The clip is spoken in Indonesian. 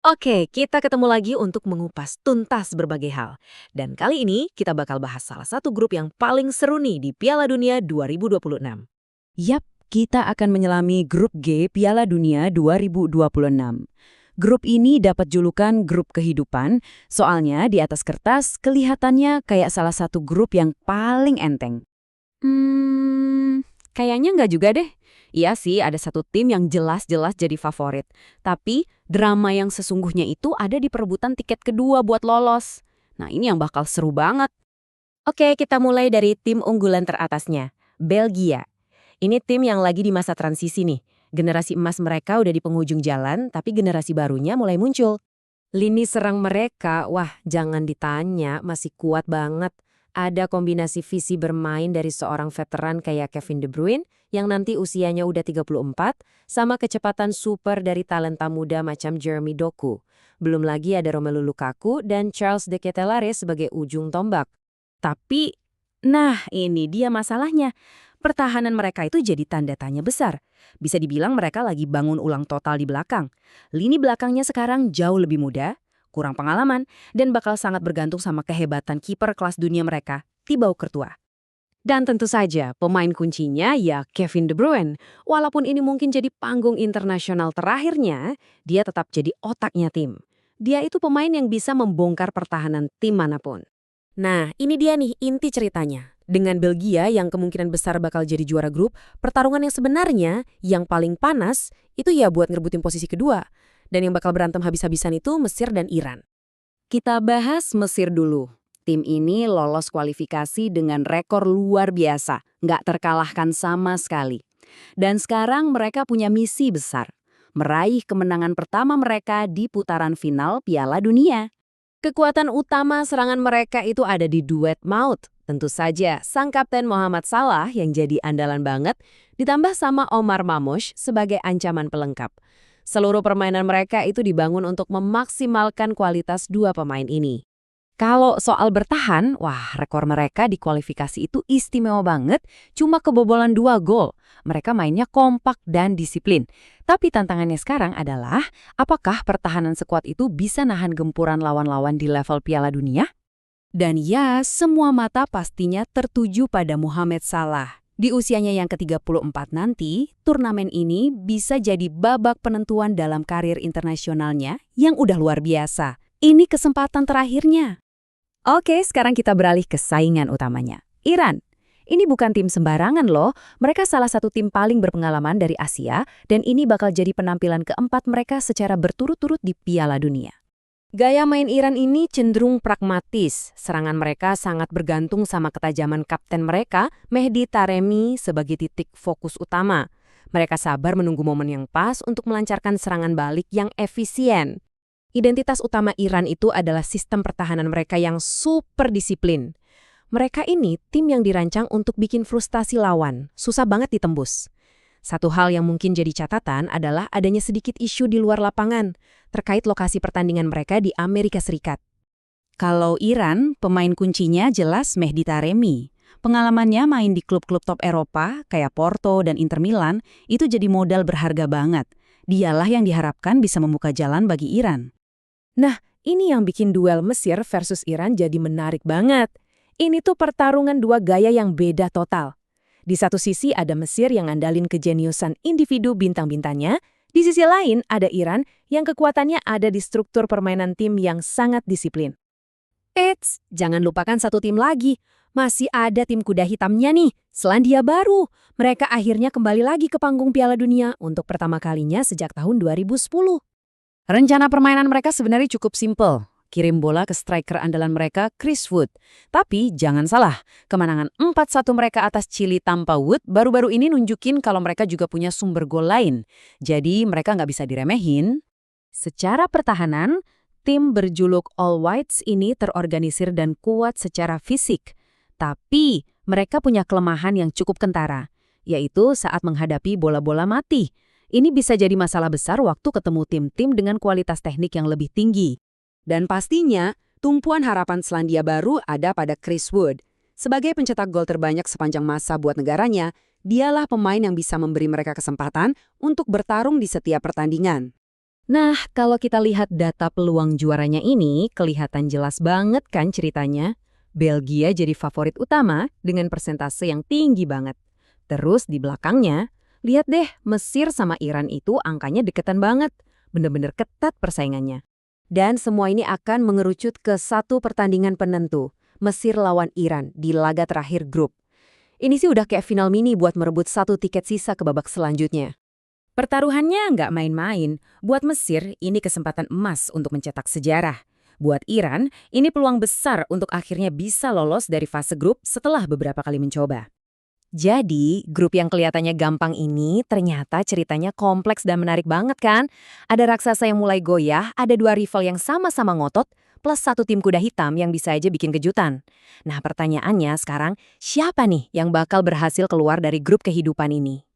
Oke, kita ketemu lagi untuk mengupas tuntas berbagai hal. Dan kali ini kita bakal bahas salah satu grup yang paling seru nih di Piala Dunia 2026. Yap, kita akan menyelami Grup G Piala Dunia 2026. Grup ini dapat julukan grup kehidupan, soalnya di atas kertas kelihatannya kayak salah satu grup yang paling enteng. Kayaknya nggak juga deh. Iya sih, ada satu tim yang jelas-jelas jadi favorit. Tapi drama yang sesungguhnya itu ada di perebutan tiket kedua buat lolos. Nah, ini yang bakal seru banget. Oke, kita mulai dari tim unggulan teratasnya, Belgia. Ini tim yang lagi di masa transisi nih. Generasi emas mereka udah di penghujung jalan, tapi generasi barunya mulai muncul. Lini serang mereka, wah jangan ditanya, masih kuat banget. Ada kombinasi visi bermain dari seorang veteran kayak Kevin De Bruyne yang nanti usianya udah 34, sama kecepatan super dari talenta muda macam Jeremy Doku. Belum lagi ada Romelu Lukaku dan Charles de Ketelaere sebagai ujung tombak. Tapi, nah ini dia masalahnya. Pertahanan mereka itu jadi tanda tanya besar. Bisa dibilang mereka lagi bangun ulang total di belakang. Lini belakangnya sekarang jauh lebih muda, kurang pengalaman, dan bakal sangat bergantung sama kehebatan kiper kelas dunia mereka, Thibaut Courtois. Dan tentu saja, pemain kuncinya ya Kevin De Bruyne. Walaupun ini mungkin jadi panggung internasional terakhirnya, dia tetap jadi otaknya tim. Dia itu pemain yang bisa membongkar pertahanan tim manapun. Nah, ini dia nih inti ceritanya. Dengan Belgia yang kemungkinan besar bakal jadi juara grup, pertarungan yang sebenarnya yang paling panas itu ya buat ngerebutin posisi kedua. Dan yang bakal berantem habis-habisan itu Mesir dan Iran. Kita bahas Mesir dulu. Tim ini lolos kualifikasi dengan rekor luar biasa, nggak terkalahkan sama sekali. Dan sekarang mereka punya misi besar, meraih kemenangan pertama mereka di putaran final Piala Dunia. Kekuatan utama serangan mereka itu ada di duet maut. Tentu saja, sang kapten Mohamed Salah yang jadi andalan banget, ditambah sama Omar Mamush sebagai ancaman pelengkap. Seluruh permainan mereka itu dibangun untuk memaksimalkan kualitas dua pemain ini. Kalau soal bertahan, wah rekor mereka di kualifikasi itu istimewa banget, cuma kebobolan 2 gol. Mereka mainnya kompak dan disiplin. Tapi tantangannya sekarang adalah, apakah pertahanan sekuat itu bisa nahan gempuran lawan-lawan di level Piala Dunia? Dan ya, semua mata pastinya tertuju pada Mohamed Salah. Di usianya yang ke-34 nanti, turnamen ini bisa jadi babak penentuan dalam karir internasionalnya yang udah luar biasa. Ini kesempatan terakhirnya. Oke, sekarang kita beralih ke saingan utamanya. Iran. Ini bukan tim sembarangan loh, mereka salah satu tim paling berpengalaman dari Asia dan ini bakal jadi penampilan keempat mereka secara berturut-turut di Piala Dunia. Gaya main Iran ini cenderung pragmatis, serangan mereka sangat bergantung sama ketajaman kapten mereka, Mehdi Taremi sebagai titik fokus utama. Mereka sabar menunggu momen yang pas untuk melancarkan serangan balik yang efisien. Identitas utama Iran itu adalah sistem pertahanan mereka yang super disiplin. Mereka ini tim yang dirancang untuk bikin frustasi lawan, susah banget ditembus. Satu hal yang mungkin jadi catatan adalah adanya sedikit isu di luar lapangan terkait lokasi pertandingan mereka di Amerika Serikat. Kalau Iran, pemain kuncinya jelas Mehdi Taremi. Pengalamannya main di klub-klub top Eropa kayak Porto dan Inter Milan itu jadi modal berharga banget. Dialah yang diharapkan bisa membuka jalan bagi Iran. Nah, ini yang bikin duel Mesir versus Iran jadi menarik banget. Ini tuh pertarungan dua gaya yang beda total. Di satu sisi ada Mesir yang ngandalin kejeniusan individu bintang-bintangnya, di sisi lain ada Iran yang kekuatannya ada di struktur permainan tim yang sangat disiplin. Eits, jangan lupakan satu tim lagi. Masih ada tim kuda hitamnya nih, Selandia Baru. Mereka akhirnya kembali lagi ke panggung Piala Dunia untuk pertama kalinya sejak tahun 2010. Rencana permainan mereka sebenarnya cukup simpel. Kirim bola ke striker andalan mereka, Chris Wood. Tapi jangan salah, kemenangan 4-1 mereka atas Chili tanpa Wood baru-baru ini nunjukin kalau mereka juga punya sumber gol lain. Jadi mereka nggak bisa diremehin. Secara pertahanan, tim berjuluk All Whites ini terorganisir dan kuat secara fisik. Tapi mereka punya kelemahan yang cukup kentara, yaitu saat menghadapi bola-bola mati. Ini bisa jadi masalah besar waktu ketemu tim-tim dengan kualitas teknik yang lebih tinggi. Dan pastinya, tumpuan harapan Selandia Baru ada pada Chris Wood. Sebagai pencetak gol terbanyak sepanjang masa buat negaranya, dialah pemain yang bisa memberi mereka kesempatan untuk bertarung di setiap pertandingan. Nah, kalau kita lihat data peluang juaranya ini, kelihatan jelas banget kan ceritanya. Belgia jadi favorit utama dengan persentase yang tinggi banget. Terus di belakangnya, lihat deh Mesir sama Iran itu angkanya deketan banget. Bener-bener ketat persaingannya. Dan semua ini akan mengerucut ke satu pertandingan penentu, Mesir lawan Iran di laga terakhir grup. Ini sih udah kayak final mini buat merebut satu tiket sisa ke babak selanjutnya. Pertaruhannya nggak main-main. Buat Mesir, ini kesempatan emas untuk mencetak sejarah. Buat Iran, ini peluang besar untuk akhirnya bisa lolos dari fase grup setelah beberapa kali mencoba. Jadi, grup yang kelihatannya gampang ini ternyata ceritanya kompleks dan menarik banget kan? Ada raksasa yang mulai goyah, ada dua rival yang sama-sama ngotot, plus satu tim kuda hitam yang bisa aja bikin kejutan. Nah, pertanyaannya sekarang, siapa nih yang bakal berhasil keluar dari grup kehidupan ini?